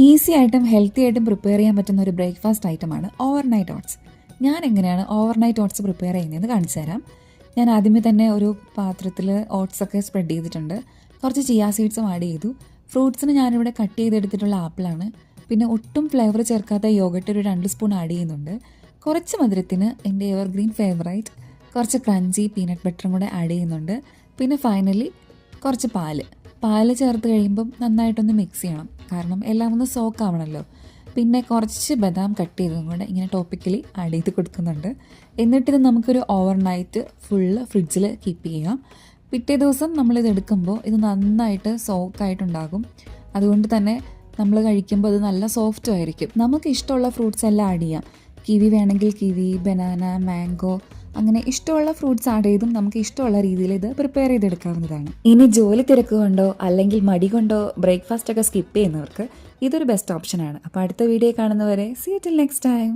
Easy ആയിട്ടും healthy ആയിട്ടും prepare ചെയ്യാൻ പറ്റുന്ന ഒരു ബ്രേക്ക്ഫാസ്റ്റ് ഐറ്റമാണ് ഓവർനൈറ്റ് ഓട്സ്. ഞാൻ എങ്ങനെയാണ് ഓവർനൈറ്റ് ഓട്സ് പ്രിപ്പയർ ചെയ്യുന്നതെന്ന് കാണിച്ചു തരാം. ഞാൻ ആദ്യമേ തന്നെ ഒരു പാത്രത്തിൽ ഓട്സൊക്കെ സ്പ്രെഡ് ചെയ്തിട്ടുണ്ട്. കുറച്ച് ചിയാ സീഡ്സും ആഡ് ചെയ്തു. ഫ്രൂട്ട്സിന് ഞാനിവിടെ കട്ട് ചെയ്തെടുത്തിട്ടുള്ള ആപ്പിളാണ്. പിന്നെ ഒട്ടും ഫ്ലേവർ ചേർക്കാത്ത യോഗട്ട് ഒരു 2 സ്പൂൺ ആഡ് ചെയ്യുന്നുണ്ട്. കുറച്ച് മധുരത്തിന് എൻ്റെ എവർഗ്രീൻ ഫേവറേറ്റ് കുറച്ച് ക്രഞ്ചി പീനട്ട് ബട്ടറും കൂടെ ആഡ് ചെയ്യുന്നുണ്ട്. പിന്നെ ഫൈനലി കുറച്ച് പാല് ചേർത്ത് കഴിയുമ്പം നന്നായിട്ടൊന്ന് മിക്സ് ചെയ്യണം, കാരണം എല്ലാം ഒന്ന് സോക്ക് ആവണമല്ലോ. പിന്നെ കുറച്ച് ബദാം കട്ട് ചെയ്തതും കൂടെ ഇങ്ങനെ ടോപ്പിക്കലി ആഡ് ചെയ്ത് കൊടുക്കുന്നുണ്ട്. എന്നിട്ടിത് നമുക്കൊരു ഓവർനൈറ്റ് ഫുള്ള് ഫ്രിഡ്ജിൽ കീപ്പ് ചെയ്യാം. പിറ്റേ ദിവസം നമ്മളിത് എടുക്കുമ്പോൾ ഇത് നന്നായിട്ട് സോക്കായിട്ടുണ്ടാകും. അതുകൊണ്ട് തന്നെ നമ്മൾ കഴിക്കുമ്പോൾ അത് നല്ല സോഫ്റ്റും ആയിരിക്കും. നമുക്ക് ഇഷ്ടമുള്ള ഫ്രൂട്ട്സ് എല്ലാം ആഡ് ചെയ്യാം. കിവി വേണമെങ്കിൽ കിവി, ബനാന, മാംഗോ, അങ്ങനെ ഇഷ്ടമുള്ള ഫ്രൂട്ട്സ് ആഡ് ചെയ്തും നമുക്ക് ഇഷ്ടമുള്ള രീതിയിൽ ഇത് പ്രിപ്പയർ ചെയ്തെടുക്കാവുന്നതാണ്. ഇനി ജോലി തിരക്ക് കൊണ്ടോ അല്ലെങ്കിൽ മടി കൊണ്ടോ ബ്രേക്ക്ഫാസ്റ്റ് ഒക്കെ സ്കിപ്പ് ചെയ്യുന്നവർക്ക് ഇതൊരു ബെസ്റ്റ് ഓപ്ഷനാണ്. അപ്പോൾ അടുത്ത വീഡിയോ കാണുന്നവരെ see you till next time.